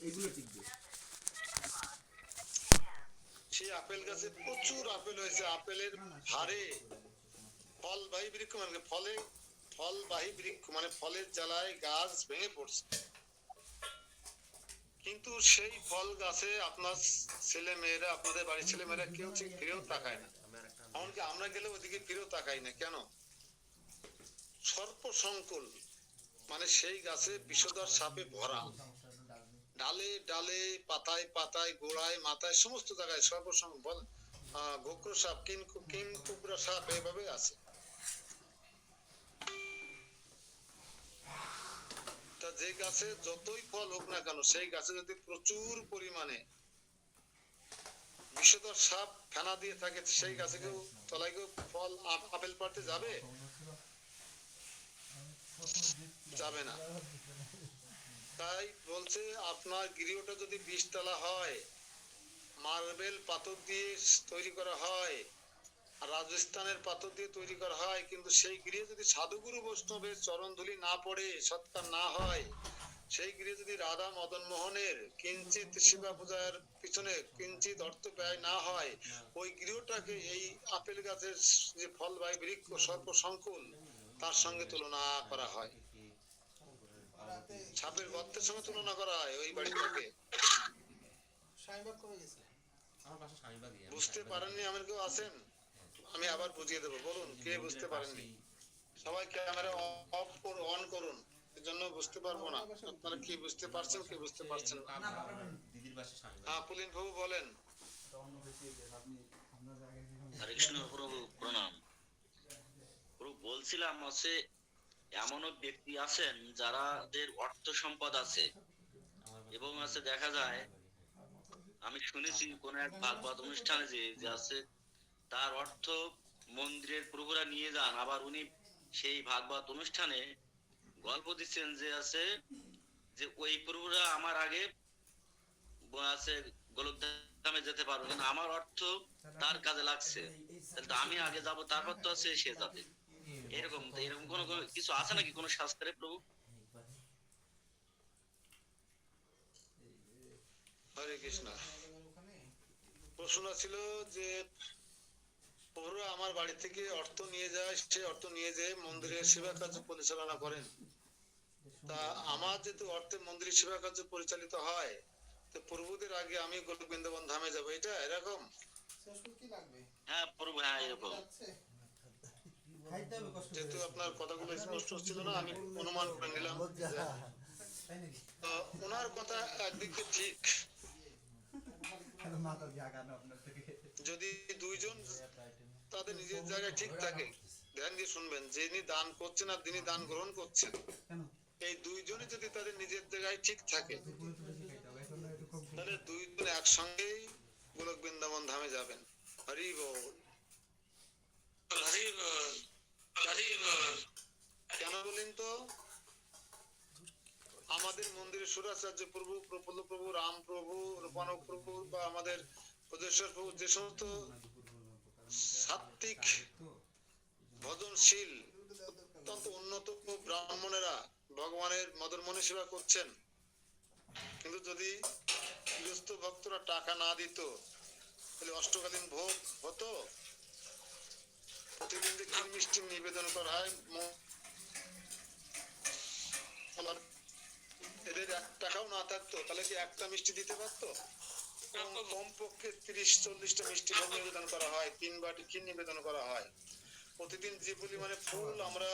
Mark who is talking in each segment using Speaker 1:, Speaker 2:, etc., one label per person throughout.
Speaker 1: এগুলো টিকবে।
Speaker 2: সেই আপেল গাছে প্রচুর আপেল হয়েছে, আপেলের হারে ফলবাহী বৃক্ষ মানে ফলবাহী বৃক্ষ মানে ফলের জ্বালায় গাছ ভেঙে পড়ছে। কিন্তু সেই ফল গাছে আপনার ছেলে মেয়েরা, আপনাদের বাড়ির ছেলে মেয়েরা কেউ ঠিক ফিরেও তাকায় না। এমনকি আমরা গেলে ওদিকে ফিরেও তাকাই না। কেন? সর্প সংকুল মানে সেই গাছে বিষধর সাপে ভরা, ডালে ডালে, পাতায় পাতায়, গোড়ায় মাথায়, সমস্ত জায়গায় সর্বসংকুল গোক্র সাপ, কিংকুবরা সাপ এভাবে আছে। তা যে গাছে যতই ফল হোক না কেন, সেই গাছে যদি প্রচুর পরিমাণে বিষধর সাপ ফেনা দিয়ে থাকে, সেই গাছে কেউ তলায় কেউ ফল আপেল পাড়তে যাবে? যাবে না। তাই বলছে আপনার গৃহটা যদি 20 তলা হয়, মার্বেল পাথর দিয়ে তৈরি করা হয়, রাজস্থানের পাথর দিয়ে তৈরি করা হয়, কিন্তু সেই গৃহে যদি সাধুগুরু বৈষ্ণবের চরণ ধুলি না পড়ে, সৎকার না হয়, সেই গৃহে যদি রাধা মদন মোহনের কিঞ্চিত শিবা পূজার পিছনে কিঞ্চিত অর্থ ব্যয় না হয়, ওই গৃহটাকে এই আপেল গাছের যে ফলবাহী বৃক্ষ সর্প সংকুল তার সঙ্গে তুলনা করা হয়, সাপের গর্তের সঙ্গে তুলনা করা হয় ওই বাড়িটাকে। বুঝতে পারেননি? এমন কেউ আছেন? আমি আবার বুঝিয়ে দেবো, বলুন কে বুঝতে পারেননি। সবাই ক্যামেরা অফ অন করুন, এজন্য বুঝতে পারবো না আপনারা কি বুঝতে পারছেন কি বুঝতে পারছেন না। হ্যাঁ পুলিন বাবু বলেন।
Speaker 3: হরে কৃষ্ণ প্রভু, প্রণাম প্রভু। বলছিলাম হচ্ছে এমনও ব্যক্তি আছেন যারাদের অর্থ সম্পদ আছে এবং আছে দেখা যায়, আমি শুনেছি কোন এক ভাগবত অনুষ্ঠানে যে আছে তার অর্থ মন্দিরের প্রভুরা নিয়ে যান, আবার উনি সেই ভাগবত অনুষ্ঠানে গল্প দিচ্ছেন যে আছে যে ওই প্রভুরা আমার আগে আছে গোলকধামে যেতে পারবো, কিন্তু আমার অর্থ তার কাজে লাগছে, তাহলে তো আমি আগে যাব, তারপর তো আছে সে যাবে। এরকম এরকম কোনো কিছু আছে নাকি কোন শাস্ত্রে প্রভু?
Speaker 2: হরে কৃষ্ণ। প্রশ্ন ছিল যে প্রভুরা আমার বাড়ি থেকে অর্থ নিয়ে যায়, সে অর্থ নিয়ে যেয়ে মন্দিরের সেবা কার্য পরিচালনা করেন। তা আমার যেহেতু অর্থে মন্দিরের সেবা কার্য পরিচালিত হয়, তো প্রভুদের আগে আমি গোলক বৃন্দাবন ধামে যাবো, এটা এরকম?
Speaker 3: হ্যাঁ প্রভু, হ্যাঁ এরকম।
Speaker 2: যেহেতু আপনার কথাগুলো স্পষ্ট ছিল না, আমি অনুমান করে নিলাম। ওনার কথা একদিকে ঠিক, যদি দুইজন তাদের নিজের জায়গায় ঠিক থাকে, ধ্যান দিয়ে শুনবেন, যিনি দান করছেন আর যিনি দান গ্রহণ করছেন, এই দুইজনই যদি তাদের নিজের জায়গায় ঠিক থাকে, তাহলে দুইজন একসঙ্গেই গোলক বৃন্দাবন ধামে যাবেন। হরি বল, হরি বল, হরি বল। কেন বলেন তো? আমাদের মন্দিরে সুরাচার্য প্রভু, প্রফুল্ল প্রভু, রাম প্রভু, রূপানক প্রভু বা আমাদের প্রদেশ্বর প্রভু, যে সমস্ত সাত্বিক ভজনশীল অত্যন্ত উন্নত ব্রাহ্মণেরা ভগবানের মদন মনে সেবা করছেন, কিন্তু যদি গৃহস্থ ভক্তরা টাকা না দিত, তাহলে অষ্টকালীন ভোগ হতো। প্রতিদিন যে ক্ষীর মিষ্টি নিবেদন করা হয়, এদের 1 টাকাও না থাকতো, তাহলে কি একটা মিষ্টি দিতে পারতো? কমপক্ষে 30-40টা মিষ্টি ভোগ নিবেদন করা হয়, 3 বাটি ক্ষীর নিবেদন করা হয়। প্রতিদিন যে পরিমাণে ফুল আমরা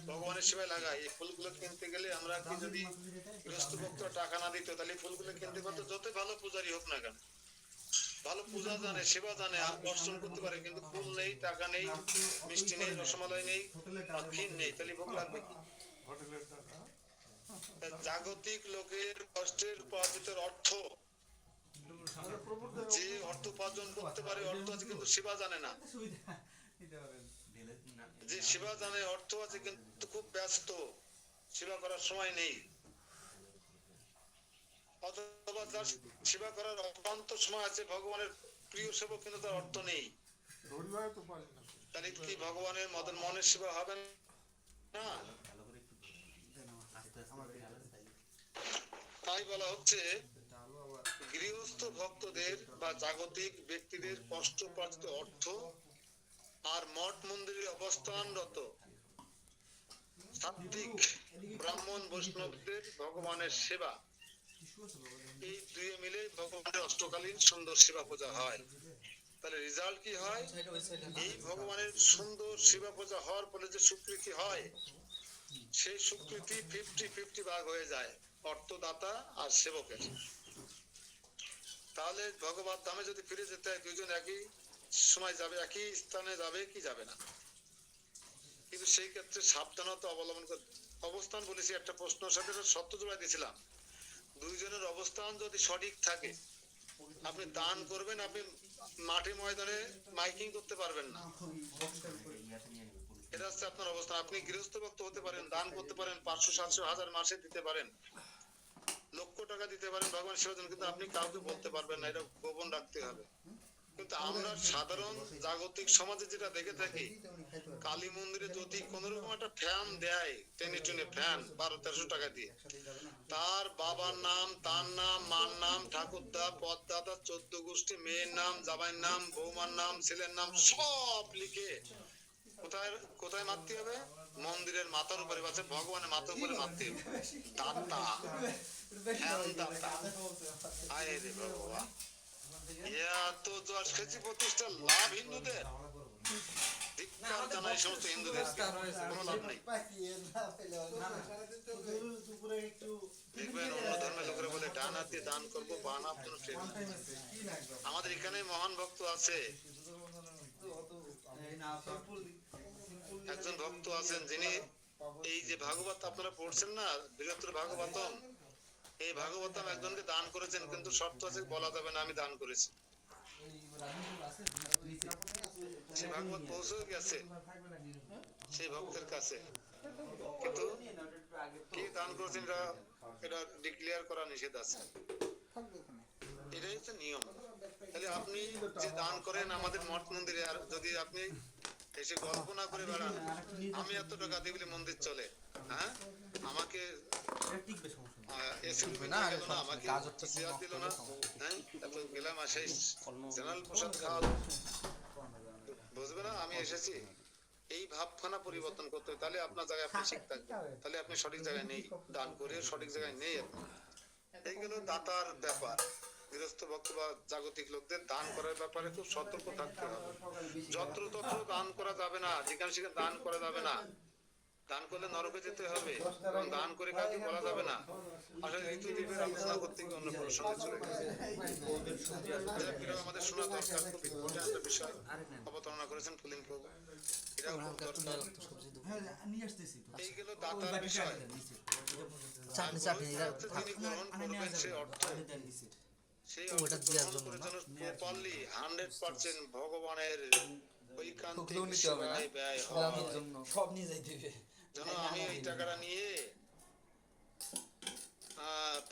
Speaker 2: ভগবানের সেবায় লাগাই, এই ফুলগুলো কিনতে গেলে আমরা কি যদি গৃহস্থ ভক্তরা টাকা না দিত, তাহলে ফুলগুলো কিনতে পারতো। যত ভালো পূজারি হোক না কেন, ভালো পূজা জানে, সেবা জানে, দর্শন করতে পারে, কিন্তু ফুল নেই, টাকা নেই, মিষ্টি নেই, রসমালাই নেই, ক্ষীর নেই, তাহলে ভোগ লাগবে কি? জাগতিক লোকের কষ্টের উপার্জিত অর্থ, যে অর্থ উপার্জন করতে পারে অর্থ আছে, কিন্তু সেবা জানে না। যে সেবা জানে অর্থ আছে কিন্তু খুব ব্যস্ত, সেবা করার সময় নেই, অথবা যার সেবা করার অত্যন্ত সময় আছে, ভগবানের প্রিয় সেবক, কিন্তু তার অর্থ নেই, তাহলে কি ভগবানের মদন মোহনের সেবা হবে না? তাই তাই বলা হচ্ছে গৃহস্থ ভক্তদের বা জাগতিক ব্যক্তিদের কষ্টপ্রাপ্ত অর্থ আর মঠ মন্দিরে অবস্থানরত সাত্ত্বিক ব্রাহ্মণ বৈষ্ণবদের ভগবানের সেবা, এই দুয়ে মিলে ভগবানের অষ্টকালীন সুন্দর সেবা পূজা হয়। তাহলে রেজাল্ট কি হয়? এই ভগবানের সুন্দর সেবা পূজা হওয়ার ফলে যে স্বীকৃতি হয়, সেই স্বীকৃতি 50-50 ভাগ হয়ে যায় অর্থদাতা আর সেবকের। তাহলে ভগবত ধামে যদি ফিরে যেতে হয়, দুজন একই সময় যাবে, একই স্থানে যাবে কি যাবে না? কিন্তু সেই ক্ষেত্রে সাবধানতা অবলম্বন করতে। অবস্থান বলেছি, একটা প্রশ্নের সাথে সত্য জোড়া দিয়েছিলাম, দুইজনের অবস্থান যদি সঠিক থাকে, আপনি দান করবেন, আপনি মাঠে ময়দানে মাইকিং করতে পারবেন না। এটা হচ্ছে আপনার অবস্থান। আপনি গৃহস্থ ভক্ত হতে পারেন, দান করতে পারেন, 500-700-1000 মাসে দিতে পারেন, লক্ষ টাকা দিতে পারেন ভগবান সেবার জন্য, কিন্তু আপনি কাউকে বলতে পারবেন না, এটা গোপন রাখতে হবে। কিন্তু আমরা সাধারণ জাগতিক সমাজে যেটা দেখে থাকি, কালী মন্দিরে যদি কোন রকম একটা ফ্যান দেয়, টেনে টুনে ফ্যান 1200-1300 টাকা দিয়ে, তার বাবার নাম, তার নাম, মার নাম, ঠাকুরদা, পদদাদা, 14 গোষ্ঠী, মেয়ের নাম, জামাইয়ের নাম, বৌমার নাম, ছেলের নাম সব লিখে কোথায় কোথায় মারতে হবে? মন্দিরের মাথার উপরে, বাচ্চা ভগবানের মাথার উপরে মারতে হবে। দাতা, ফ্যান দাতা, আয় রে বাবা, এত যশ খ্যাতি প্রতিষ্ঠা লাভ হিন্দুদের, ধিক্কার জানাই সমস্ত হিন্দুদের, কোনো লাভ নেই। দেখবেন অন্য ধর্মের লোকেরা বলে ডান হাত দিয়ে দান করবো, বাম হাত দিয়ে ট্রেন। আমাদের এখানে মহান ভক্ত আছে, একজন ভক্ত আছেন যিনি এই যে ভাগবত আপনারা পড়ছেন না, বৃহত্তর ভাগবতম, এই ভাগবতম একজনকে দান করেছেন, কিন্তু শর্ত আছে বলা যাবে না আমি দান করেছি। সে ভাগবত পৌঁছে গেছে সেই ভক্তের কাছে, কিন্তু কে দান করেছেন এটা ডিক্লেয়ার করা নিষেধ আছে। এটাই হচ্ছে নিয়ম। তাহলে আপনি যে দান করেন আমাদের মঠ মন্দিরে, আর যদি আপনি এসে গল্প না করে বেড়ান আমি এত টাকা দিই বলে মন্দির চলে, হ্যাঁ, আমাকে গেলাম আসে জেনারেল প্রসাদ খাওয়া বুঝবে না আমি এসেছি, এই ভাবখানা পরিবর্তন করতে হবে। তাহলে আপনার জায়গায় আপনি ঠিক থাকবেন, তাহলে আপনি সঠিক জায়গায় নেই, দান করে সঠিক জায়গায় নেই আপনি। এই গেল দাতার ব্যাপার। গৃহস্থ ভক্ত বা জাগতিক লোকদের দান করার ব্যাপারে খুব সতর্ক থাকতে হবে। যত্রতত্র দান করা যাবে না, যেখানে সেখানে দান করা যাবে না। দান করলে নরকে যেতে হবে, এবং দান করে কাউকে বলা যাবে না। আসলে ঋতুদেবের আলোচনা করতে গিয়ে অন্য প্রসঙ্গে চলে গেছে, আমাদের শোনা দরকার, খুব ইম্পর্টেন্ট একটা বিষয় অবতারণা করেছেন পুলিন প্রভু, এটাও খুব দরকার। এই গেল দাতার বিষয়। তিনি গ্রহণ করবেন সেই অর্থ, সেই অর্থ গ্রহণ করে যেন প্রপারলি 100% ভগবানের ঐকান্তিক সেবায় ব্যয় হয়। যেন আমি এই টাকাটা নিয়ে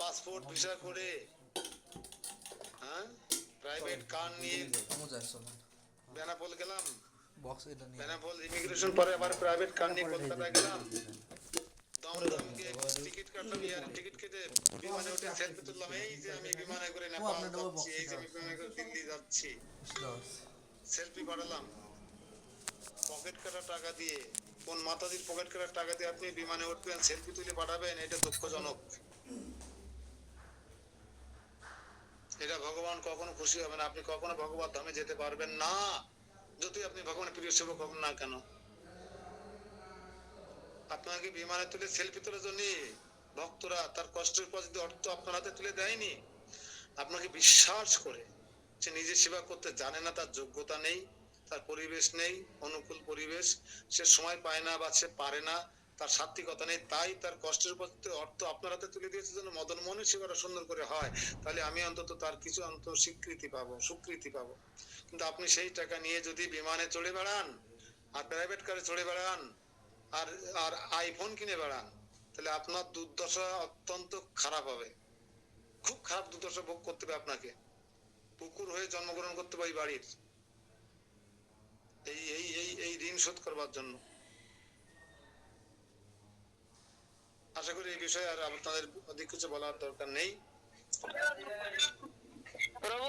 Speaker 2: পাসপোর্ট ভিসা করে, হ্যাঁ, প্রাইভেট কার নিয়ে বেনাপোল গেলাম, বেনাপোল ইমিগ্রেশন পরে আবার প্রাইভেট কার নিয়ে কলকাতা গেলাম, দমদমকে টিকিট কাটলাম, এয়ার টিকিট কেটে বিমানে উঠে সেলফি তুললাম, এই যে আমি বিমানে করে নেপাল যাচ্ছি, এই যে আমি বিমানে করে দিল্লি যাচ্ছি, সেলফি পাঠালাম। পকেট কাটা টাকা দিয়ে, কোন মাতাজির পকেট কাটার টাকা দিয়ে আপনি বিমানে উঠবেন, সেলফি তুলে পাঠাবেন, এটা দুঃখজনক। এটা ভগবান কখনো খুশি হবে না, আপনি কখনো ভগবত ধামে যেতে পারবেন না, যদি আপনি ভগবানের প্রিয় সেবক হবেন না কেন। আপনাকে বিমানে তুলে সেলফি তোলার জন্য ভক্তরা তার কষ্টের পর যদি অর্থ আপনার হাতে তুলে দেয়নি, আপনাকে বিশ্বাস করে সে নিজে সেবা করতে জানে না, তার যোগ্যতা নেই, তার পরিবেশ নেই, অনুকূল পরিবেশ, সে সময় পায় না বা সে পারে না, তার সাত্বিকতা নেই, তাই তার কষ্টের পথে অর্থ আপনার হাতে তুলে দিয়েছে যেন মদন মনে সেবাটা সুন্দর করে হয়, তাহলে আমি অন্তত তার কিছু অন্তত স্বীকৃতি পাবো, স্বীকৃতি পাবো। কিন্তু আপনি সেই টাকা নিয়ে যদি বিমানে চড়ে বেড়ান আর প্রাইভেট কারে চড়ে বেড়ান আর আর আইফোন কিনে বেড়ান, তাহলে আপনার দুর্দশা অত্যন্ত খারাপ হবে, খুব খারাপ দুর্দশা ভোগ করতে হবে আপনাকে। কুকুর হয়ে জন্মগ্রহণ করতে হবে বাড়ির এই এই এই এই ঋণ শোধ করবার জন্য। আশা করি এই বিষয়ে আর আপনাদের অধিক কিছু বলার দরকার নেই।
Speaker 1: প্রভু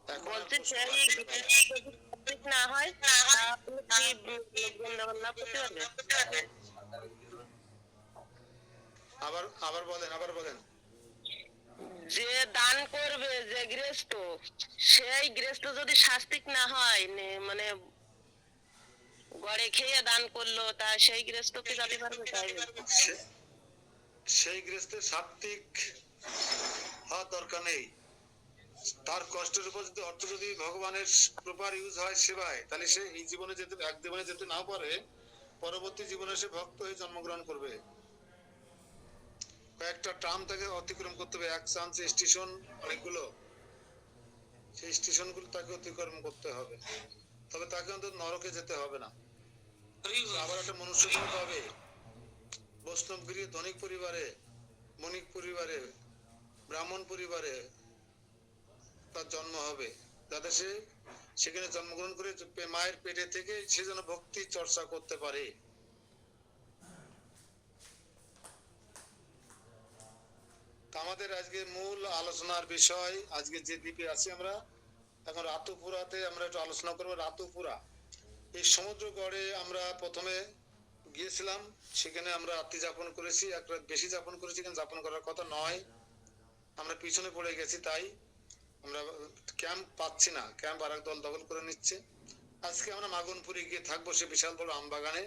Speaker 2: এখন আর
Speaker 1: বলছি
Speaker 2: প্রশ্ন
Speaker 1: সেই
Speaker 2: রাখতে
Speaker 1: যদি
Speaker 2: পারবেন না।
Speaker 1: ঠিক না হয় তাহলে কি বৃন্দাবন লাভ করতে পারবে?
Speaker 2: আবার বলেন।
Speaker 1: যে দান করবে, যে গৃহস্থ, সেই গৃহস্থ যদি শাস্তিক না হয়, মানে গড়ে খেয়ে দান করলো, তা সেই গৃহস্থ কি যেতে পারবে? তাই
Speaker 2: সে- সেই গৃহস্থের সাত্বিক হওয়ার দরকার নেই। তার কষ্টের উপর যদি অর্থ যদি ভগবানের প্রপার ইউজ হয় সেবায়, তাহলে সে এই জীবনে যেতে এক জীবনে যেতে নাও পারে, পরবর্তী জীবনে সে ভক্ত হয়ে জন্মগ্রহণ করবে। কয়েকটা ট্রাম তাকে অতিক্রম করতে হবে, এক চান্স স্টেশন অনেকগুলো, সেই স্টেশন গুলো তাকে অতিক্রম করতে হবে, তবে তাকে অন্তত নরকে যেতে হবে না। আবার একটা মনুষ্য জন্ম পাবে, বৈষ্ণবগিরি ধনিক পরিবারে, বণিক পরিবারে, ব্রাহ্মণ পরিবারে তার জন্ম হবে, যাতে সে সেখানে জন্মগ্রহণ করে মায়ের পেটে থেকে সে যেন ভক্তি চর্চা করতে পারে। আমাদের আজকে মূল আলোচনার বিষয়, আজকে যে দ্বীপে আছি আমরা এখন, রাতুপুরাতে আমরা একটু আলোচনা করবো। রাতুপুরা এই সমুদ্র গড়ে আমরা প্রথমে গিয়েছিলাম, সেখানে আমরা রাত্রি যাপন করেছি, এক রাত বেশি যাপন করেছি, কিন্তু যাপন করার কথা নয়, আমরা পিছনে পড়ে গেছি, তাই আমরা ক্যাম্প পাচ্ছি না, ক্যাম্প আর এক দল দখল করে নিচ্ছে। আজকে আমরা মাগনপুরে গিয়ে থাকবো, সে বিশাল বড় আমবাগানে।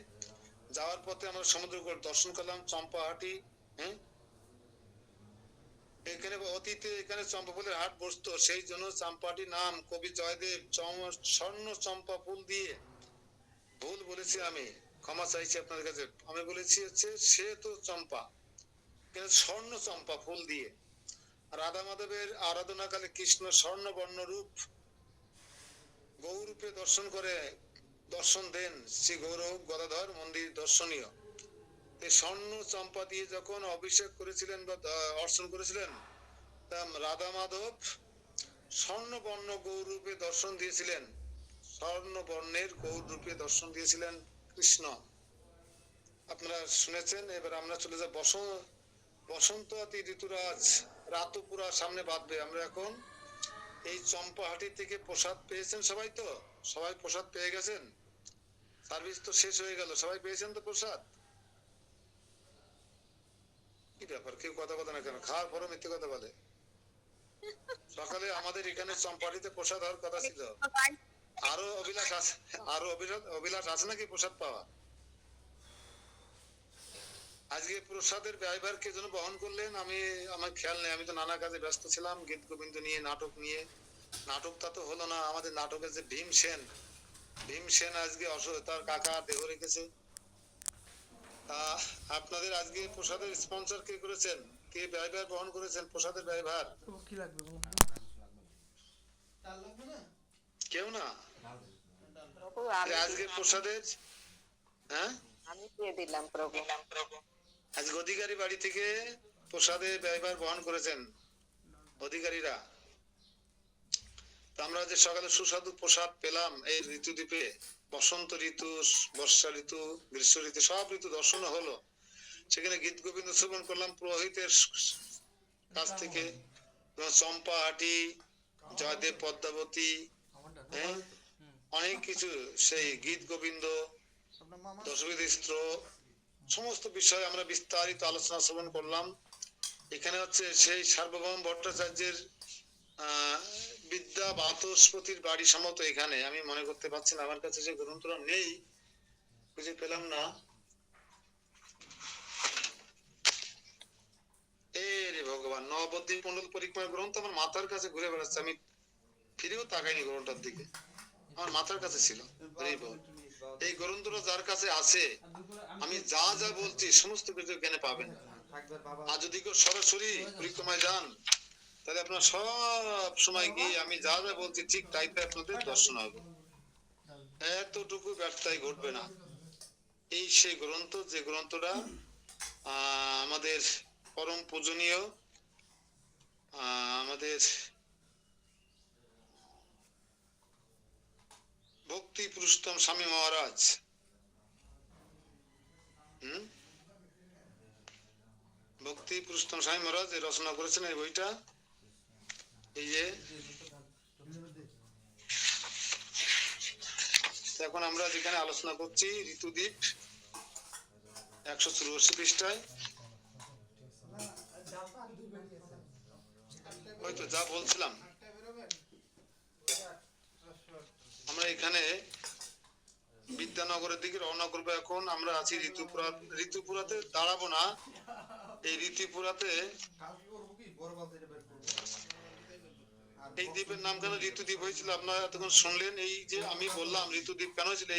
Speaker 2: যাওয়ার পথে আমরা সমুদ্র দর্শন করলাম, চম্পাহাটি। হ্যাঁ, এখানে অতীতে এখানে চম্পা ফুলের হাট বসতো, সেই জন্য চম্পাটি নাম। কবি জয়দেব স্বর্ণ চম্পা ফুল দিয়ে, ভুল বলেছি আমি, ক্ষমা চাইছি আপনাদের কাছে, আমি বলেছি হচ্ছে সে তো চম্পা, কিন্তু স্বর্ণ চম্পা ফুল দিয়ে। রাধা মাধবের আরাধনাকালে কৃষ্ণ স্বর্ণ বর্ণ রূপ গৌরূপে দর্শন দেন, শ্রী গৌরব গদাধর মন্দির দর্শনীয়। এই স্বর্ণ চম্পা দিয়ে যখন অভিষেক করেছিলেন বা অর্চন করেছিলেন, রাধা মাধব স্বর্ণ বর্ণ গৌরূপে দর্শন দিয়েছিলেন, স্বর্ণ বর্ণের গৌরূপে দর্শন দিয়েছিলেন কৃষ্ণ। আপনারা শুনেছেন। এবার আমরা চলে যাব বসন্ত ঋতুরাজ, রাতুপুরা সামনে বাঁধবে। আমরা এখন এই চম্পাহাটি থেকে প্রসাদ পেয়েছেন সবাই? তো সবাই প্রসাদ পেয়ে গেছেন? সার্ভিস তো শেষ হয়ে গেল, সবাই পেয়েছেন তো প্রসাদ? কি ব্যাপার, কেউ কথা বলে না কেন? খাওয়ার পরও মিথ্যে কথা বলে। সকালে আমাদের এখানে চম্পাহাটিতে প্রসাদ হওয়ার কথা ছিল। আরো অভিলাষ আছে, অভিলাষ আছে নাকি প্রসাদ পাওয়া? আজকে প্রসাদের ব্যয়ভার কে যেন বহন করলেন, আমার খেয়াল নেই, আমি তো নানা কাজে ব্যস্ত ছিলাম, গীত গোবিন্দ নিয়ে, নাটক নিয়ে। নাটকটা তো হলো না। আমাদের নাটকের যে ভীম সেন আজকে তার কাকা দেহ রেখেছে। আপনাদের আজকে প্রসাদের স্পন্সর কে করেছেন? কে ব্যয়ভার বহন করেছেন প্রসাদের ব্যয়ভার?
Speaker 4: কি লাগবে বন্ধু?
Speaker 2: কেউ না।
Speaker 1: প্রভু,
Speaker 2: আজকে প্রসাদের, হ্যাঁ,
Speaker 1: আমি দিয়ে দিলাম প্রভু।
Speaker 2: আজকে অধিকারী বাড়ি থেকে প্রসাদের ব্যয়ভার বহন করেছেন অধিকারীরা। আমরা যে সকালে সুস্বাদু প্রসাদ পেলাম এই ঋতুদ্বীপে, বসন্ত ঋতু, বর্ষা ঋতু, গ্রীষ্ম ঋতু, সব ঋতু দর্শন হলো। সেখানে গীত গোবিন্দ শ্রবণ করলাম পুরোহিতের কাছ থেকে, চম্পাহাটি, জয়দেব পদ্মাবতী, হ্যাঁ, অনেক কিছু, সেই গীত গোবিন্দ, দশবিধিস্ত্র, সমস্ত বিষয় আমরা বিস্তারিত আলোচনা শ্রবণ করলাম। এখানে হচ্ছে সেই সার্বভৌম ভট্টাচার্যের বিদ্যা বাচস্পতির বাড়ি সম্ভবত এখানে, আমি মনে করতে পারছি না, আমার কাছে যে গ্রন্থটা নেই, খুঁজে পেলাম না। রে ভগবান, নবদ্বীপ মন্ডল পরিক্রমা গ্রন্থ আমার মাথার কাছে ঘুরে বেড়াচ্ছে, আমি ফিরেও তাকাইনি গ্রন্থটার দিকে, আমার মাথার কাছে ছিল। এই গ্রন্থটা যার কাছে আছে, আমি যা যা বলছি সমস্ত কিছু এখানে পাবেন। আর যদি কেউ সরাসরি পরিক্রমায় যান, তাহলে আপনার সব সময় গিয়ে আমি যা যা বলছি ঠিক তাইতে আপনাদের দর্শন হবে, এতটুকু ব্যর্থই ঘটবে না। এই সেই গ্রন্থ, যে গ্রন্থটা আমাদের পরম পূজনীয়, আমাদের ভক্তি পুরুষোত্তম স্বামী মহারাজ ভক্তি পুরুষোত্তম স্বামী মহারাজ এই রচনা করেছেন এই বইটা। এই যে এখন আমরা যেখানে আলোচনা করছি ঋতুদ্বীপ 184 পৃষ্ঠায় হয়তো যা বলছিলাম আমরা এখানে বিদ্যানগরের দিকে রওনা করবো। এখন আমরা আছি ঋতুপুরাতে দাঁড়াবো না। এই ঋতুপুরাতে এই দ্বীপের নাম কেন ঋতুদ্বীপ হয়েছিল আপনারা এতক্ষণ শুনলেন। এই যে আমি বললাম ঋতুদ্বীপ কেন হয়েছিল,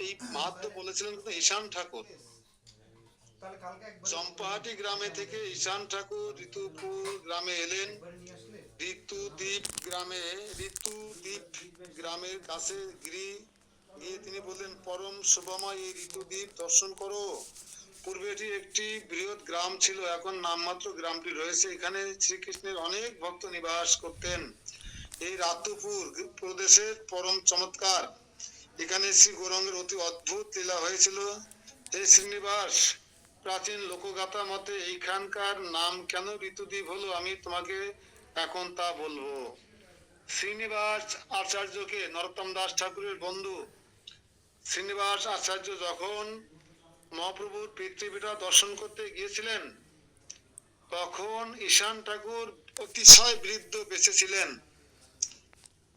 Speaker 2: এই মাহাত্ম বলেছিলেন কিন্তু ঈশান ঠাকুর। চম্পাহাটি গ্রামে থেকে ঈশান ঠাকুর ঋতুপুর গ্রামে এলেন। ঋতুদ্বীপ গ্রামের কাছে গিয়ে তিনি বললেন, পরম শোভাময় এই ঋতুদ্বীপ দর্শন করো। পূর্বে এটি একটি বৃহৎ গ্রাম ছিল, এখন নামমাত্র গ্রামটি রয়েছে। এখানে শ্রীকৃষ্ণের অনেক ভক্ত নিবাস করতেন। এই রাতুপুর প্রদেশের পরম চমৎকার। এখানে শ্রী গৌরাঙ্গের অতি অদ্ভুত লীলা হয়েছিল। এই শ্রীনিবাস প্রাচীন লোকগাথা মতে এইখানকার নাম কেন ঋতুদ্বীপ হলো আমি তোমাকে এখন তা বলবো। শ্রীনিবাস আচার্যকে নরোত্তম দাস ঠাকুরের বন্ধু শ্রীনিবাস আচার্য যখন মহাপ্রভুর পিতৃপিতা দর্শন করতে গিয়েছিলেন তখন ঈশান ঠাকুর অতিশয় বৃদ্ধ বেঁচে ছিলেন।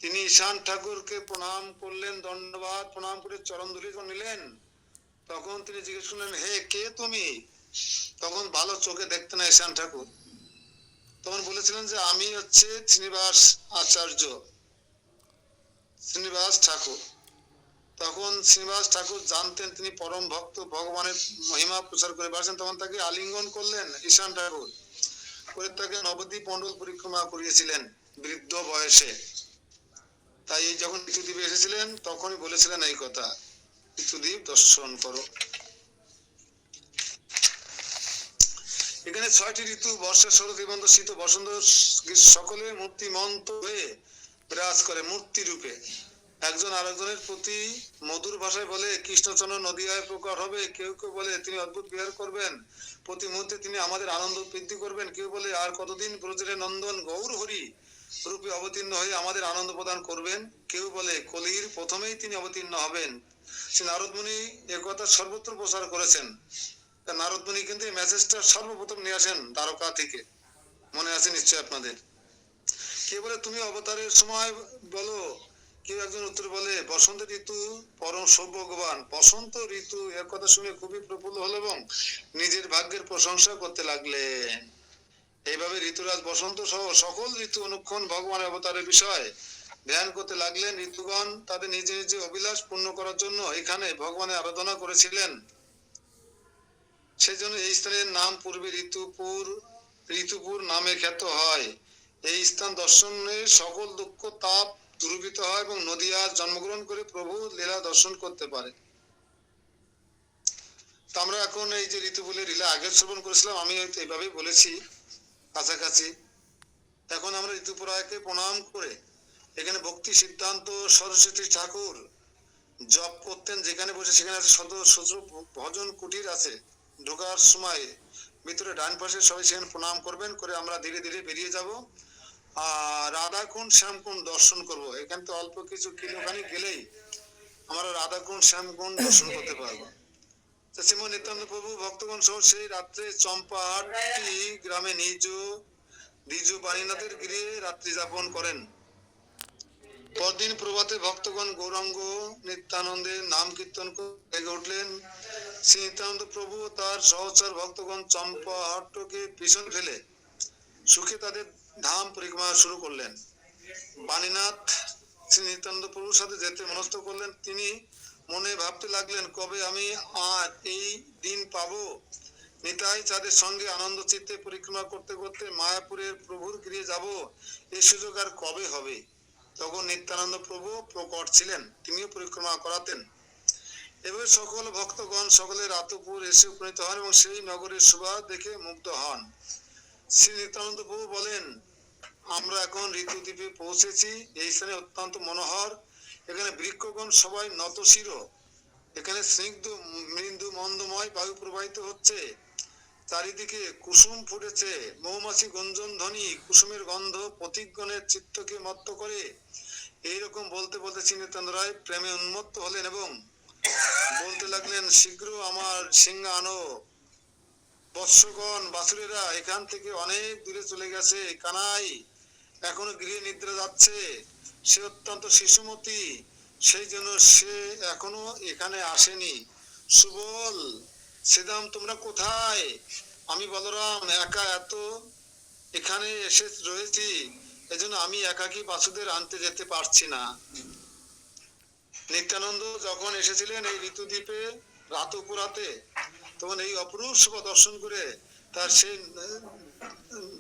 Speaker 2: তিনি ঈশান ঠাকুরকে প্রণাম করলেন, দণ্ডবাদ প্রণাম করে চরণধুলি নিলেন। তখন তিনি জিজ্ঞেস করলেন, হে কে তুমি? তখন ভালো চোখে দেখতে না ঈশান ঠাকুর। তখন বলেছিলেন যে আমি হচ্ছে শ্রীনিবাস আচার্য, শ্রীনিবাস ঠাকুর। তখন শ্রীনিবাস ঠাকুর জানতেন তিনি পরম ভক্ত, ভগবানের মহিমা প্রচার করে বেড়াচ্ছেন। তখন তাকে আলিঙ্গন করলেন ঈশান ঠাকুর, করে তাকে নবদ্বীপ মণ্ডল পরিক্রমা করিয়েছিলেন বৃদ্ধ বয়সে। তাই যখন ঋতুদ্বীপে এসেছিলেন তখনই বলেছিলেন এই কথা, ঋতুদ্বীপ দর্শন করো। এখানে 6টি ঋতু বর্ষা, শরৎ, হেমন্ত, শীত, বসন্ত, সকলে মূর্তিমন্ত হয়ে বিরাজ করে মূর্তি রূপে। একজন আরেকজনের প্রতি মধুর ভাষায় বলে কৃষ্ণচন্দ্র নদিয়ায় প্রকট হবে। কেউ কেউ বলে তিনি অদ্ভুত বিহার করবেন, প্রতি মুহূর্তে তিনি আমাদের আনন্দ বৃদ্ধি করবেন। কেউ বলে আর কতদিন ব্রজের নন্দন গৌর হরি রূপে অবতীর্ণ হয়ে আমাদের আনন্দ প্রদান করবেন। কেউ বলে কলির প্রথমেই তিনি অবতীর্ণ হবেন। শ্রী নারদ মুনি একথা সর্বত্র প্রচার করেছেন। নারদ মুনি কিন্তু এই মেসেজটা সর্বপ্রথম নিয়ে আসেন দ্বারকা থেকে, মনে আছে নিশ্চয় আপনাদের। কে বলে তুমি অবতারের সময় বলো, কেউ একজন উত্তর বলে বসন্ত ঋতু পরম সৌভাগ্যবান। বসন্ত ঋতু এর কথা শুনে খুবই প্রফুল্ল হলো এবং নিজের ভাগ্যের প্রশংসা করতে লাগলেন। এইভাবে ঋতুরাজ বসন্ত সহ সকল ঋতু অনুক্ষণ ভগবানের অবতারের বিষয় ধ্যান করতে লাগলেন। ঋতুগণ তাদের নিজে নিজে অভিলাষ পূর্ণ করার জন্য এখানে ভগবানের আরাধনা করেছিলেন। সেজন্য এই স্থানের নাম পূর্বে ঋতুপুর নামে খ্যাত হয়। এই স্থান দর্শনে সকল দুঃখ তাপ দূরীভূত হয় এবং নদিয়া জন্মগ্রহণ করে প্রভু লীলা দর্শন করতে পারে। আমরা এখন এই যে ঋতুপুরের লীলা আগে শ্রবণ করেছিলাম, আমি এইভাবেই বলেছি কাছাকাছি। এখন আমরা ঋতুপুরায়কে প্রণাম করে এখানে ভক্তি সিদ্ধান্ত সরস্বতী ঠাকুর জপ করতেন। যেখানে বসে সেখানে আছে ভজন কুটির আছে। ঢোকার সময় ভিতরে ডান পাশে সবাই সেখানে প্রণাম করবেন, করে আমরা ধীরে ধীরে বেরিয়ে যাব। আর রাধাকুণ্ড শ্যামকুণ্ড দর্শন করব। এখান তো অল্প কিছু কিলোখানি গেলেই আমরা রাধাকুণ্ড শ্যামকুণ্ড দর্শন করতে পারবো। শ্রীমৎ নিত্যানন্দ প্রভু ভক্তগণ সহ সেই রাত্রে চম্পাহাটি গ্রামে নিজ বাণীনাথের গৃহে রাত্রি যাপন করেন। পরদিন প্রভাতে ভক্তগণ গৌরাঙ্গ নিত্যানন্দের নাম কীর্তন করে উঠলেন। শ্রী নিত্যানন্দ প্রভু তার সহচর ভক্তগণ চম্পাহাটকে পিছন ফেলে সুখে তাদের ধাম পরিক্রমা শুরু করলেন। বাণীনাথ শ্রী নিত্যানন্দ প্রভুর সাথে যেতে মনস্থ করলেন। তিনি মনে ভাবতে লাগলেন, কবে আমি আর এই দিন পাবো। নিতাই চাঁদের সঙ্গে আনন্দ চিত্তে পরিক্রমা করতে করতে মায়াপুরের প্রভুর গৃহে যাব, এই সুযোগ আর কবে হবে। তখন নিত্যানন্দ প্রভু প্রকট ছিলেন, তিনিও পরিক্রমা করাতেন। এবার সকল ভক্তগণ সকলে রাতপুর এসে উপনীত হন এবং সেই নগরের শোভা দেখে মুগ্ধ হন। শ্রী নিত্যানন্দ প্রভু বলেন, আমরা এখন ঋতুদ্বীপে পৌঁছেছি। এই স্থানে অত্যন্ত মনোহর। এখানে বৃক্ষগণ সবাই নতশির। এখানে স্নিগ্ধ মৃদু মন্দময় বায়ু প্রবাহিত হচ্ছে। চারিদিকে কুসুম ফুটেছে, মৌমাছি গুঞ্জন ধ্বনি, কুসুমের গন্ধ প্রতিগণের চিত্তকে মত্ত করে। এইরকম বলতে বলতে চিনিতানন্দ রায় প্রেমে উন্মত্ত হলেন এবং বলতে লাগলেন, শীঘ্র আমার সিংহা আনো। বৎসগণ বাছুরেরা এখান থেকে অনেক দূরে চলে গেছে, কানাই এখনো গৃহে নিদ্রা যাচ্ছে, সে অত্যন্ত শিশুমতি, সেই জন্য সে এখনো এখানে আসেনি। সুবল, শ্রীদাম, তোমরা কোথায়? আমি বলরাম একা এত এখানে এসে রয়েছি, এজন্য আমি একাকী বাছুদের আনতে যেতে পারছি না। নিত্যানন্দ যখন এসেছিলেন এই ঋতুদ্বীপে রাতপুরাতে, তখন এই অপরূপ শোভা দর্শন করে তার সেই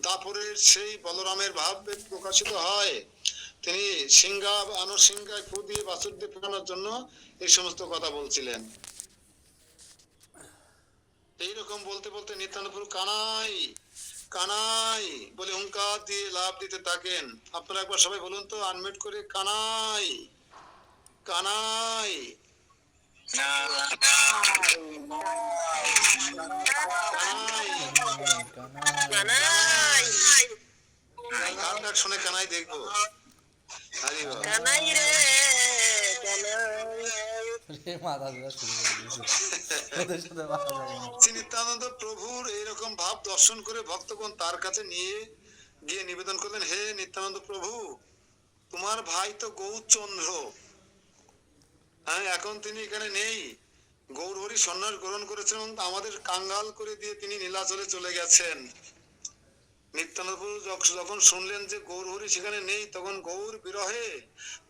Speaker 2: দাপরের সেই বলরামের ভাব প্রকাশিত হয়। তিনি সিংহা আনো, সিংহায় ফু দিয়ে বাছুরদের ফেরানোর জন্য এই সমস্ত কথা বলছিলেন। এইরকম বলতে বলতে নিত্যানন্দ প্রভু কানাই কানাই বলে হুঙ্কার দিয়ে লাভ দিতে থাকেন। আপনারা একবার সবাই বলুন তো আনমিউট করে, কানাই কানাই
Speaker 1: কানাই
Speaker 2: কার ডাক শুনে কানাই দেখবো। হরি বল।
Speaker 1: কানাই রে কানাই।
Speaker 4: মাথা ধরা শুরু করে দিয়েছে, ওদের সাথে মাথা ধরে না।
Speaker 2: নিত্যানন্দ প্রভুর এইরকম ভাব দর্শন করে ভক্তগণ তার কাছে নিয়ে গিয়ে নিবেদন করলেন, হে নিত্যানন্দ প্রভু, তোমার ভাই তো গৌরচন্দ্র, হ্যাঁ এখন তিনি এখানে নেই, গৌরহরি সন্ন্যাস গ্রহণ করেছেন এবং আমাদের কাঙ্গাল করে দিয়ে তিনি নীলাচলে চলে গেছেন। নিত্যানন্দ প্রভু যখন শুনলেন যে গৌরহরি সেখানে নেই, তখন গৌর বিরহে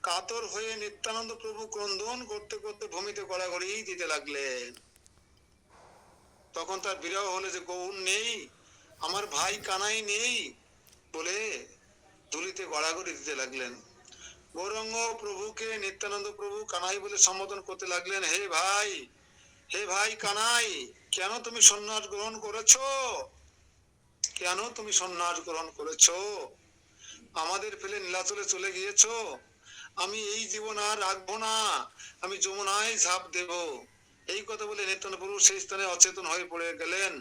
Speaker 2: কাতর হয়ে নিত্যানন্দ প্রভু ক্রন্দন করতে করতে ভূমিতে গড়াগড়ি দিতে লাগলেন। তখন তার বিরহ হলে যে গৌর নেই, আমার ভাই কানাই নেই বলে ধুলিতে গড়াগড়ি দিতে লাগলেন। গৌরাঙ্গ প্রভুকে নিত্যানন্দ প্রভু কানাই বলে সম্বোধন করতে লাগলেন, হে ভাই কানাই, কেন তুমি সন্ন্যাস গ্রহণ করেছো? কেন তুমি সন্ন্যাস গ্রহণ করেছো? আমাদের ফেলে নীলাচলে চলে গিয়েছো। আমি এই জীবন আর রাখবো না, আমি যমুনায় ঝাঁপ দেব। এই কথা বলে নিত্যানন্দ প্রভু সেই স্থানে অচেতন হয়ে পড়ে গেলেন।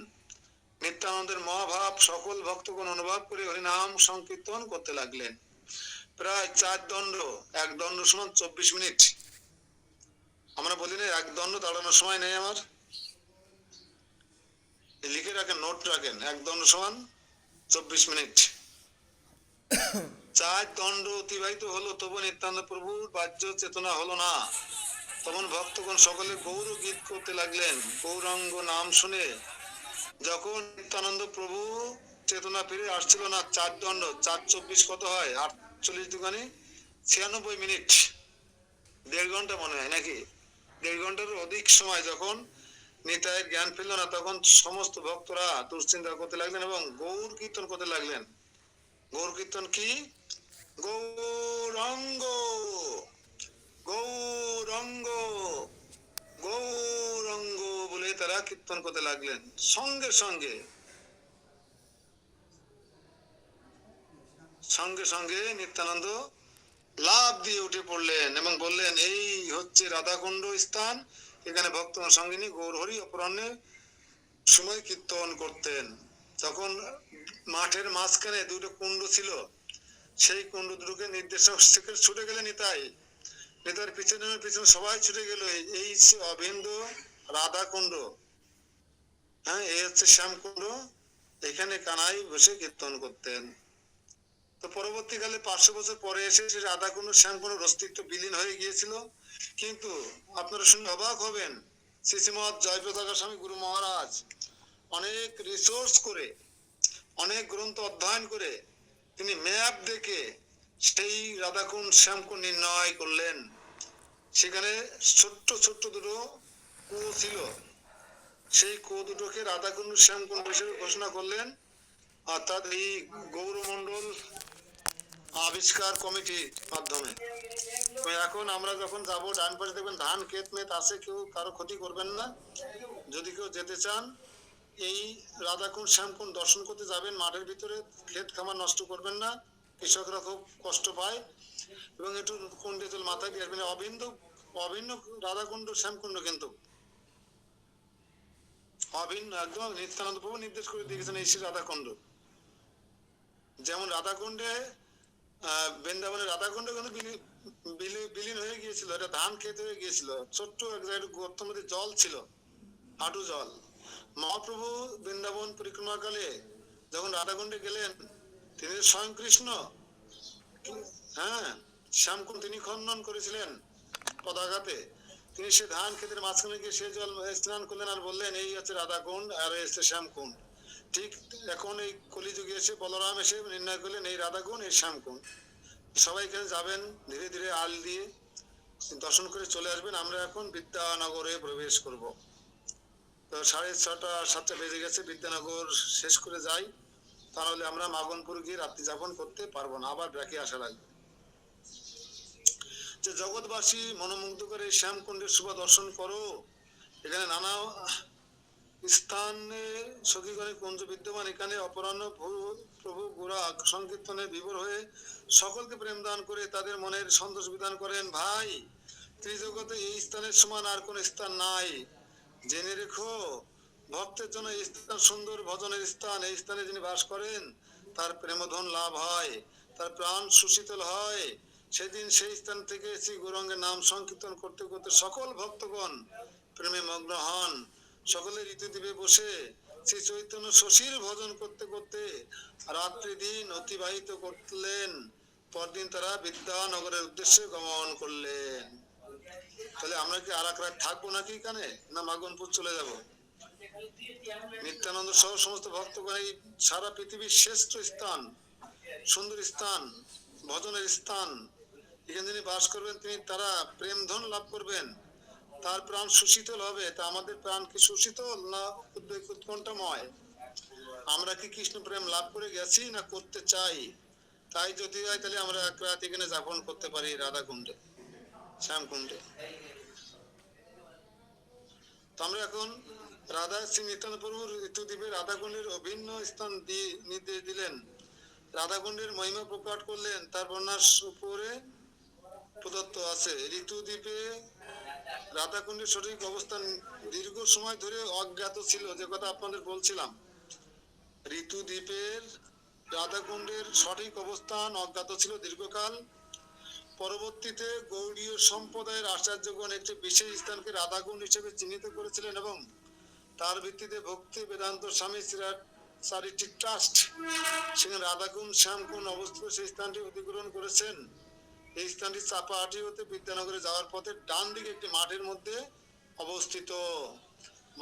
Speaker 2: নিত্যানন্দের মহাভাব সকল ভক্তগণ অনুভব করে হরিনাম সংকীর্তন করতে লাগলেন। প্রায় 4 দণ্ড, এক দণ্ড সমান 24 মিনিট। আমরা বলি না এক দণ্ড দাঁড়ানোর সময় নেই আমার, লিখে রাখেন, নোট রাখেন, এক দণ্ড সমান 24 মিনিট। 4 দণ্ড অতিবাহিত হলো, তবু নিত্যানন্দ প্রভুর বাহ্য চেতনা হলো না। তখন ভক্তগণ সকলে গৌর গীত করতে লাগলেন। গৌরাঙ্গ নাম শুনে যখন নিত্যানন্দ প্রভু চেতনা ফিরে আসছিল না, 4 দণ্ড 4 24 কত হয়? 48 দুগানি 96 মিনিট, 1.5 ঘন্টা মনে হয় নাকি? 1.5 ঘন্টার অধিক সময় যখন নিতাইয়ের জ্ঞান ফিরল না, তখন সমস্ত ভক্তরা দুশ্চিন্তা করতে লাগলেন এবং গৌর কীর্তন করতে লাগলেন। গৌর কীর্তন কি? গৌরাঙ্গ গৌরাঙ্গ গৌরাঙ্গ বলে তারা কীর্তন করতে লাগলেন। সঙ্গে সঙ্গে সঙ্গে সঙ্গে নিত্যানন্দ লাভ দিয়ে উঠে পড়লেন এবং বললেন, এই হচ্ছে রাধাকুণ্ড স্থান, এখানে ভক্তগণ সঙ্গে নিয়ে গৌরহরি অপরাহ্নে সময় কীর্তন করতেন। তখন মাঠের মাঝখানে 2টো কুণ্ড ছিল, সেই কুণ্ড দুটোকে নির্দেশক থেকে ছুটে গেলেন নিতাই। নিতাইয়ের পিছনে পিছনে সবাই ছুটে গেল। এই অবিন্দ রাধা কুণ্ড, হ্যাঁ এই হচ্ছে শ্যামকুণ্ড, এখানে কানাই বসে কীর্তন করতেন। তো পরবর্তীকালে 500 বছর পরে এসে রাধাকুণ্ড শ্যামকুণ্ডের অস্তিত্ব বিলীন হয়ে গিয়েছিল। কিন্তু আপনারা শুনে অবাক হবেন, শ্রীশ্রীমৎ জয়প্রতাকা স্বামী গুরু মহারাজ অনেক রিসোর্স করে, অনেক গ্রন্থ অধ্যয়ন করে তিনি ম্যাপ দেখে সেই রাধাকুণ্ড শ্যামকুণ্ড নির্ণয় করলেন। সেখানে ছোট্ট ছোট্ট 2টো কুয়ো ছিল, সেই কুয়ো দুটোকে রাধাকুণ্ড শ্যামকুণ্ড হিসেবে ঘোষণা করলেন। অর্থাৎ এই গৌরমণ্ডল আবিষ্কার কমিটির মাধ্যমে। তো এখন আমরা যখন যাব, ডান পাশে দেখবেন ধান ক্ষেত মেত আছে, কেউ কারো ক্ষতি করবেন না। যদি কেউ যেতে চান, এই রাধাকুণ্ড শ্যামকুণ্ড দর্শন করতে যাবেন, মাঠের ভিতরে ক্ষেত খামার নষ্ট করবেন না, কৃষকরা খুব কষ্ট পায়। এবং একটু কুণ্ডে জল মাথায় দিয়ে আসবেন। অভিন্ন রাধাকুণ্ড শ্যামকুণ্ড কিন্তু অভিন্ন একদম নিত্যানন্দ প্রভু নির্দেশ করে দিয়েছেন এই শ্রী রাধাকুণ্ড। যেমন রাধাকুণ্ডে বৃন্দাবনের রাধাকুণ্ডে কিন্তু বিলীন হয়ে গিয়েছিল, এটা ধান খেতে হয়ে গিয়েছিল, ছোট্ট এক জায়গায় গর্তের মধ্যে জল ছিল, হাঁটু জল। মহাপ্রভু বৃন্দাবন পরিক্রমাকালে যখন রাধাকুণ্ডে গেলেন, তিনি স্বয়ং কৃষ্ণ, হ্যাঁ শ্যামকুণ্ড তিনি খনন করেছিলেন পদাঘাতে। তিনি সে ধান ক্ষেতের মাঝখানে গিয়ে সে জল স্নান করলেন আর বললেন এই হচ্ছে রাধাকুণ্ড আর এই হচ্ছে শ্যামকুণ্ড। ঠিক এখন এই কলিযুগে এসে বলরাম এসে নির্ণয় করলেন এই রাধাকুণ্ড এই শ্যামকুণ্ড। সবাই এখানে যাবেন, ধীরে ধীরে আল দিয়ে দর্শন করে চলে আসবেন। আমরা এখন বিদ্যানগরে প্রবেশ করব। তো 6:30 7টা বেজে গেছে, বিদ্যানগর শেষ করে যাই, তাহলে আমরা মাগনপুর গিয়ে রাত্রি যাপন করতে পারবো না, আবার ব্যাকে আসা লাগবে। যে জগৎবাসী মনোমুগ্ধ করে শ্যামকুণ্ডের শুভ দর্শন করো। এখানে নানা স্থানে সখীগণের কুঞ্জ বিদ্যমান। এখানে অপরাহ্ন প্রভু গোরা সংকীর্তনে বিভোর হয়ে সকলকে প্রেম দান করে তাদের মনের সন্তোষ বিধান করেন। ভাই, ত্রিজগতে এই স্থানের সমান আর কোন স্থান নাই, জেনে রেখো। ভক্তের জন্য এই স্থান সুন্দর ভজনের স্থান। এই স্থানে যিনি বাস করেন তার প্রেমধন লাভ হয়, তার প্রাণ সুশীতল হয়। সেদিন সেই স্থান থেকে শ্রী গৌরাঙ্গের নাম সংকীর্তন করতে করতে সকল ভক্তগণ প্রেমে মগ্ন হন। সকলে ঋতুদ্বীপে বসে শ্রী চৈতন্য শশীর ভজন করতে করতে রাত্রি দিন অতিবাহিত করলেন। পরদিন তারা বিদ্যানগরের উদ্দেশ্যে গমন করলেন। তাহলে আমরা কি আর এক রাত থাকবো নাকি এখানে, না মাগনপুর চলে যাব? নিত্যানন্দ সহ সমস্ত ভক্তগণ এই সারা পৃথিবীর শ্রেষ্ঠ স্থান, সুন্দর স্থান, ভজনের স্থান, এখানে যিনি বাস করবেন তিনি তারা প্রেম ধন লাভ করবেন, তার প্রাণ সুশীতল হবে। তা আমাদের প্রাণ কি সুশীতল না উদ্বেগ উৎকণ্ঠাময়? আমরা কি কৃষ্ণ প্রেম লাভ করে গেছি না করতে চাই? তাই যদি হয় তাহলে আমরা এক রাত এখানে যাপন করতে পারি রাধাকুণ্ডে, শ্যামকুণ্ডে। তো আমরা এখন রাধা শ্রী নিত্যানন্দ প্রভুর ঋতুদ্বীপে রাধাকুণ্ডের অভিন্ন স্থান দিয়ে নির্দেশ দিলেন, রাধাকুণ্ডের মহিমা প্রকাশ করলেন। তার বর্ণার উপরে প্রদত্ত আছে। ঋতুদ্বীপে রাধাকুণ্ডের সঠিক অবস্থান দীর্ঘ সময় ধরে অজ্ঞাত ছিল, যে কথা আপনাদের বলছিলাম। ঋতুদ্বীপের রাধাকুণ্ডের সঠিক অবস্থান অজ্ঞাত ছিল দীর্ঘকাল। পরবর্তীতে গৌড়ীয় সম্প্রদায়ের আচার্যগণ একটি বিশেষ স্থানকে রাধাকুণ্ড হিসেবে চিহ্নিত করেছিলেন এবং তার ভিত্তিতে ভক্তি বেদান্ত স্বামী চ্যারিটি ট্রাস্ট সেখানে রাধাকুণ্ড শ্যামকুণ্ড অবস্থিত সেই স্থানটি অধিগ্রহণ করেছেন। এই স্থানটি চাপাহাটি হতে বিদ্যানগরে যাওয়ার পথে ডান দিকে একটি মাঠের মধ্যে অবস্থিত।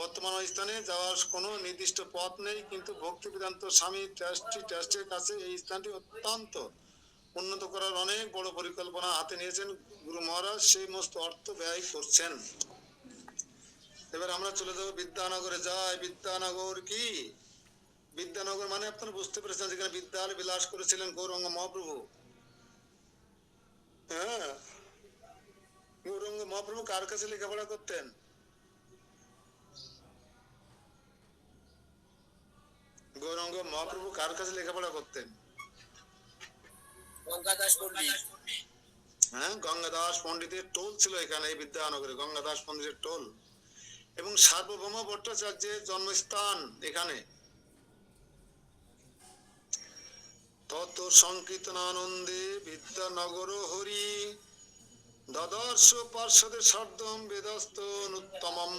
Speaker 2: বর্তমান ওই স্থানে যাওয়ার কোনো নির্দিষ্ট পথ নেই, কিন্তু ভক্তি বেদান্ত স্বামী ট্রাস্টের কাছে এই স্থানটি অত্যন্ত উন্নত করার অনেক বড় পরিকল্পনা হাতে নিয়েছেন গুরু মহারাজ, সেই সমস্ত অর্থ ব্যয় করছেন। এবার আমরা চলে যাবো বিদ্যানগরে। যাই, বিদ্যানগর কি? বিদ্যানগর মানে আপনারা বুঝতে পেরেছেন যেখানে বিদ্যার বিলাস করেছিলেন গৌরাঙ্গ মহাপ্রভু। হ্যাঁ, গৌরাঙ্গ মহাপ্রভু কার কাছে লেখাপড়া করতেন? গৌরাঙ্গ মহাপ্রভু কার কাছে লেখাপড়া করতেন?
Speaker 5: গঙ্গাদাস পণ্ডিত।
Speaker 2: হ্যাঁ, গঙ্গাদাস পণ্ডিতের টোল ছিল এখানে এই বিদ্যানগরে, গঙ্গাদাস পণ্ডিতের টোল। এবং সার্বভৌম ভট্টাচার্যের জন্মস্থান এখানে। তত সংকীর্তনানন্দে বিদ্যানগর হরি দদর্শ পার্শ্বদে সার্ধম বেদস্ত অনুত্তমম।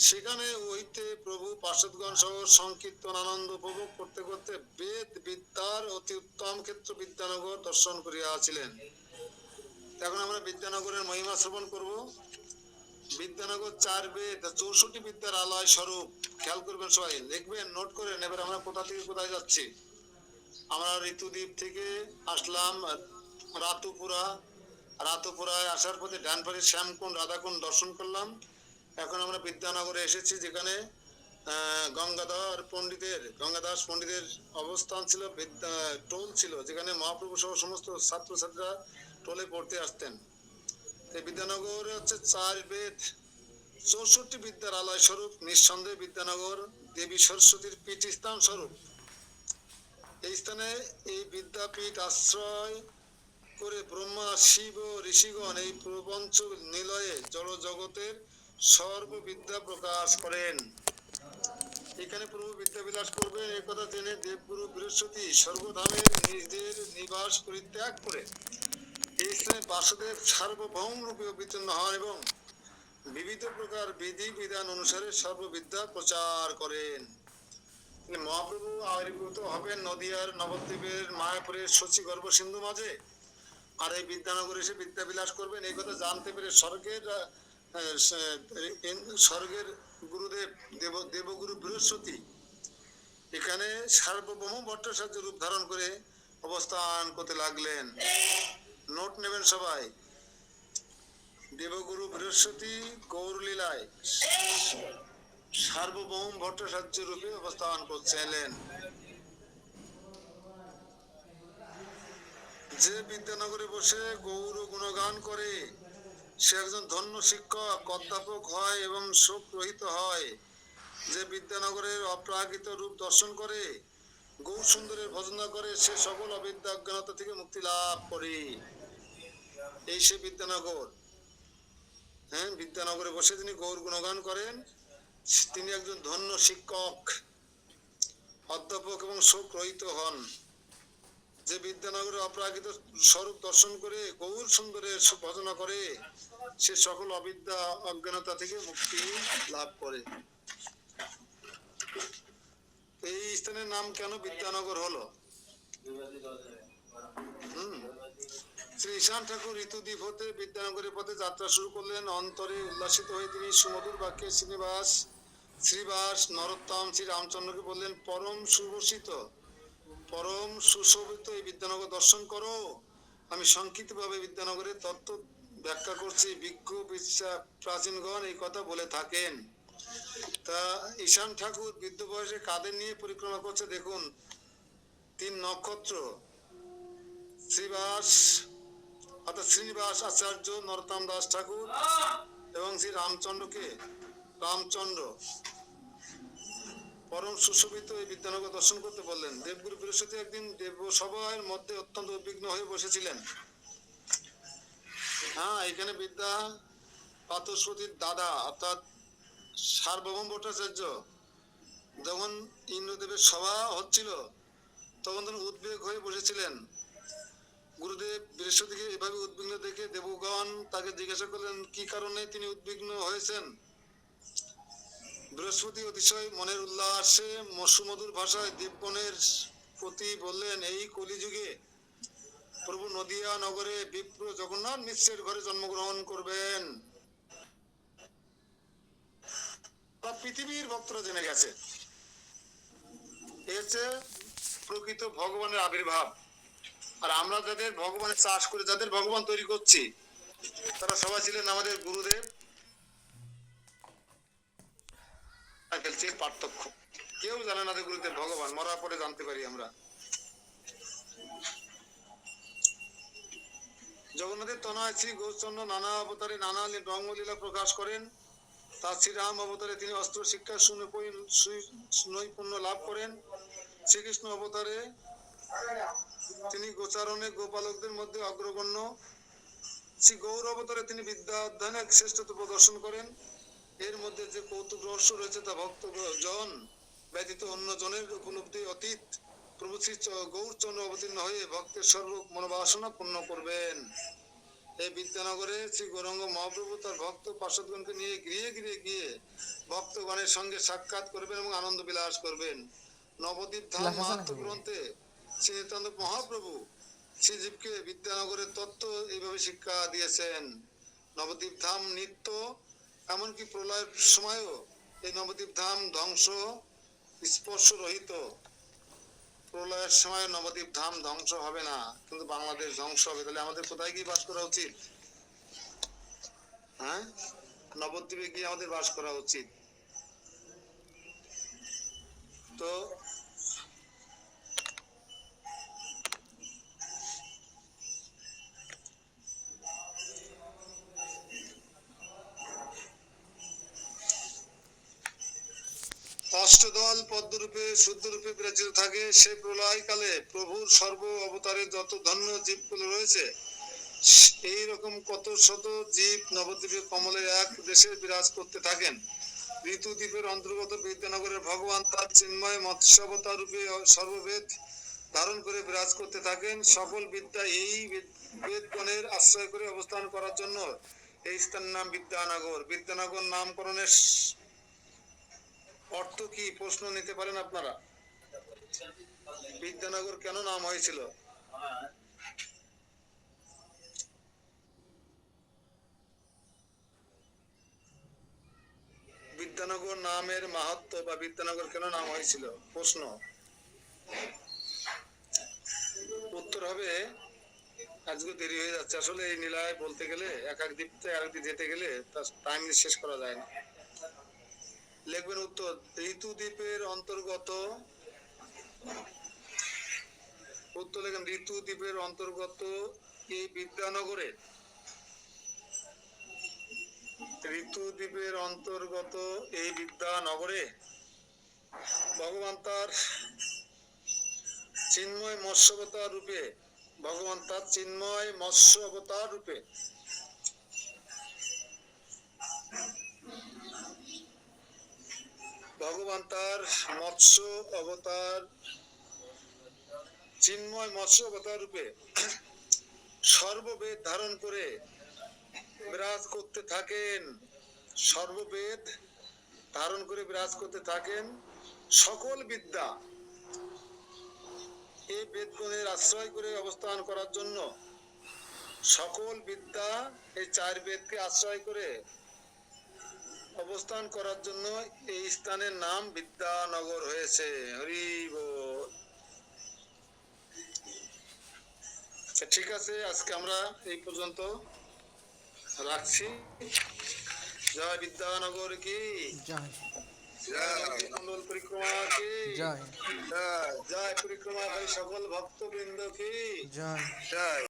Speaker 2: সেখানে হইতে প্রভু পার্শ্বদগণ সহ সংকীর্তন আনন্দ উপভোগ করতে করতে বেদ বিদ্যার অতি উত্তম ক্ষেত্র বিদ্যানগর দর্শন করিয়াছিলেন। এখন আমরা বিদ্যানগরের মহিমা শ্রবণ করব। বিদ্যানগর 4 বেদ 64 বিদ্যার আলয় স্বরূপ। খেয়াল করবেন সবাই, লিখবেন, নোট করেন। এবার আমরা কোথা থেকে কোথায় যাচ্ছি? আমরা ঋতুদ্বীপ থেকে আসলাম রাতুপুরায় আসার পথে ডান পাশে শ্যামকুণ্ড রাধাকুণ্ড দর্শন করলাম। এখন আমরা বিদ্যানগরে এসেছি, যেখানে গঙ্গাদাস পণ্ডিতের অবস্থান ছিল, টোল ছিল, যেখানে মহাপ্রভু সহ সমস্ত ছাত্রছাত্রীরা টোলে পড়তে আসতেন। এই বিদ্যানগর হচ্ছে 4 বেদ 64 বিদ্যার আলয় স্বরূপ। নিঃসন্দেহে বিদ্যানগর দেবী সরস্বতীর পীঠস্থান স্বরূপ। এই স্থানে এই বিদ্যাপীঠ আশ্রয় করে ব্রহ্মা শিব ঋষিগণ এই প্রপঞ্চ নিলয়ে জড় জগতের সর্ববিদ্যা প্রকাশ করেন। এখানে প্রভু বিদ্যাবিলাস করবেন এই কথা জেনে দেবগুরু বৃহস্পতি স্বর্গধামের নিজের নিবাস পরিত্যাগ করে এই স্থানে বাসুদেব সার্বভৌম রূপে অবতীর্ণ হন এবং বিবিধ প্রকার বিধি বিধান অনুসারে সর্ববিদ্যা প্রচার করেন। মহাপ্রভু আবির্ভূত হবেন নদিয়ার নবদ্বীপের মায়াপুরের শচীগর্ভ সিন্ধু মাঝে, আর এই বিদ্যানগরে এসে বিদ্যাবিলাস করবেন এই কথা জানতে পেরে স্বর্গের গুরুদেব দেবগুরু বৃহস্পতি এখানে সার্বভৌম ভট্টাচার্য রূপ ধারণ করে অবস্থান করতে লাগলেন। নোট নেবেন সবাই। দেবগুরু বৃহস্পতি গৌর লীলায় সার্বভৌম ভট্টাচার্য রূপে অবস্থান করছিলেন। যে বিদ্যানগরে বসে গৌর গুণগান করে সে একজন ধন্য শিক্ষক অধ্যাপক হয় এবং শোক রহিত হয়। যে বিদ্যানগরের অপ্রাকৃত রূপ দর্শন করে গৌর সুন্দরের ভজনা করে সে সকল অবিদ্যা অজ্ঞানতা থেকে মুক্তি লাভ করে। এই সে বিদ্যানগর। হ্যাঁ, বিদ্যানগরে বসে তিনি গৌর গুণগান করেন। তিনি একজন ধন্য শিক্ষক অধ্যাপক এবং শোক রহিত হন। যে বিদ্যানগরের অপ্রাকৃত স্বরূপ দর্শন করে গৌর সুন্দরের ভজনা করে সে সকল অবিদ্যা অজ্ঞানতা থেকে মুক্তি লাভ করে। এই স্থানের নাম কেন বিদ্যানগর হলো? শ্রী ঈশান ঠাকুর ঋতুদ্বীপ হতে বিদ্যানগরের পথে যাত্রা শুরু করলেন। অন্তরে উল্লাসিত হয়ে তিনি সুমধুর বাক্যে শ্রীবাস নরোত্তম শ্রী রামচন্দ্রকে বললেন, পরম সুবর্ষিত পরম সুশোভিত এই বিদ্যানগর দর্শন করো। আমি সংক্ষিপ্ত ভাবে বিদ্যানগরের তত্ত্ব ব্যাখ্যা করছি। বিজ্ঞ প্রাচীনগণ এই কথা বলে থাকেন। তা ঈশান ঠাকুর বৃদ্ধ বয়সে কাদের নিয়ে পরিক্রমা করছে দেখুন। 3 নক্ষত্র শ্রীবাস অর্থাৎ শ্রীনিবাস আচার্য, নরোত্তম দাস ঠাকুর এবং শ্রী রামচন্দ্র পরম সুশোভিত এই বিদ্যানগর দর্শন করতে বললেন। দেবগুরু বৃহস্পতি একদিন দেবসভার মধ্যে অত্যন্ত উদ্বিগ্ন হয়ে বসেছিলেন। হ্যাঁ, এখানে বিদ্যা পাতস্পতির দাদা অর্থাৎ সার্বভৌম ভট্টাচার্য যখন ইন্দ্রদেবের সভা হচ্ছিল তখন তিনি উদ্বেগ হয়ে বসেছিলেন। গুরুদেব বৃহস্পতিকে এভাবে উদ্বিগ্ন দেখে দেবগণ তাকে জিজ্ঞাসা করলেন কি কারণে তিনি উদ্বিগ্ন হয়েছেন। বৃহস্পতি অতিশয় মনের উল্লাসে সুমধুর ভাষায় দেবগণের প্রতি বললেন, এই কলিযুগে প্রভু নদিয়া নগরে বিপ্র জগন্নাথ মিশ্রের ঘরে জন্মগ্রহণ করবেন। পৃথিবীর ভক্তরা জেনে গেছে এ হচ্ছে প্রকৃত ভগবানের আবির্ভাব। আর আমরা যাদের ভগবানের চাষ করে যাদের ভগবান তৈরি করছি তারা সবাই ছিলেন আমাদের গুরুদেব। পার্থক্য কেউ জানে না যে গুরুদেব ভগবান, মরার পরে জানতে পারি আমরা। জগন্নাথের তনয় শ্রী গৌরচন্দ্র নানা অবতারে নানা রঙ্গলীলা প্রকাশ করেন। তার শ্রীরাম অবতারে তিনি অস্ত্র শিক্ষা নৈপুণ্য লাভ করেন। শ্রীকৃষ্ণ অবতারে তিনি গোচারণে গোপালকদের মধ্যে অগ্রগণ্য। শ্রী গৌর অবতারে তিনি বিদ্যা অধ্যয়নে শ্রেষ্ঠত্ব প্রদর্শন করেন। এর মধ্যে যে কৌতুক রহস্য রয়েছে তা ভক্ত জন ব্যতীত অন্য জনের উপলব্ধি অতীত। প্রভু শ্রী গৌরচন্দ্র অবতীর্ণ হয়ে ভক্তের সর্ব মনোবাসনা পূর্ণ করবেন। এই বিদ্যানগরে শ্রী গৌরাঙ্গ মহাপ্রভু তার ভক্ত পার্ষদগণকে নিয়ে গৃহে গৃহে গিয়ে ভক্তগণের সঙ্গে সাক্ষাৎ করবেন এবং আনন্দ বিলাস করবেন। নবদ্বীপ ধাম মাহাত্ম্য গ্রন্থে শ্রী নিত্যানন্দ মহাপ্রভু শ্রীজীবকে বিদ্যানগরের তত্ত্ব এইভাবে শিক্ষা দিয়েছেন। নবদ্বীপ ধাম নিত্য, এমনকি প্রলয়ের সময়ও এই নবদ্বীপ ধাম ধ্বংস স্পর্শ রহিত। প্রলয়ের সময় নবদ্বীপ ধাম ধ্বংস হবে না, কিন্তু বাংলাদেশ ধ্বংস হবে। তাহলে আমাদের কোথায় গিয়ে বাস করা উচিত? হ্যাঁ, নবদ্বীপে গিয়ে আমাদের বাস করা উচিত। তো অষ্টদল পদ্মরূপে শুদ্ধরূপে বিরাজিত থাকে। সে প্রলয়কালে প্রভুর সর্ব অবতারে যত ধন্য জীবগুলো রয়েছে এইরকম কত শত জীব নবদ্বীপের কমলে এক দেশে বিরাজ করতে থাকেন। ঋতুদ্বীপের অন্তর্গত বিদ্যানগরের ভগবান তার চিন্ময় মৎস্যাবতার রূপে সর্ববেদ ধারণ করে বিরাজ করতে থাকেন। সকল বিদ্যা এই বেদগণের আশ্রয় করে অবস্থান করার জন্য এই স্থানের নাম বিদ্যানগর। বিদ্যানগর নামকরণের অর্থ কি প্রশ্ন নিতে পারেন আপনারা? বিদ্যানগর কেন নাম হয়েছিল? বিদ্যানগর নামের মাহাত্ম্য বা বিদ্যানগর কেন নাম হয়েছিল প্রশ্ন। উত্তর হবে, আজকে দেরি হয়ে যাচ্ছে আসলে এই নীলায় বলতে গেলে এক এক দ্বীপ থেকে আরেক দ্বীপ যেতে গেলে তার টাইম শেষ করা যায় না। লিখবেন উত্তর, ঋতুদ্বীপের অন্তর্গত, উত্তর লেখেন ঋতুদ্বীপের অন্তর্গত এই বিদ্যানগরে, ঋতুদ্বীপের অন্তর্গত এই বিদ্যানগরে ভগবান তার চিন্ময় মৎস্য অবতার রূপে, ভগবান তার চিন্ময় মৎস্য অবতার রূপে ভগবান তার মৎস্য অবতার, চিন্ময় মৎস্য অবতার রূপে সর্ববেদ ধারণ করে বিরাজ করতে থাকেন। সর্ববেদ ধারণ করে বিরাজ করতে থাকেন। সকল বিদ্যা এই বেদগণের আশ্রয় করে অবস্থান করার জন্য, সকল বিদ্যা এই চার বেদকে আশ্রয় করে অবস্থান করার জন্য এই স্থানের নাম বিদ্যানগর হয়েছে। হরি বল। ঠিক আছে, আজকে আমরা এই পর্যন্ত রাখছি। জয় বিদ্যানগর কি
Speaker 4: জয়
Speaker 2: জয়, মন্ডল পরিক্রমা কি
Speaker 4: জয়
Speaker 2: জয়, পরিক্রমাকারী সকল ভক্তবৃন্দ কি
Speaker 4: জয়
Speaker 2: জয়।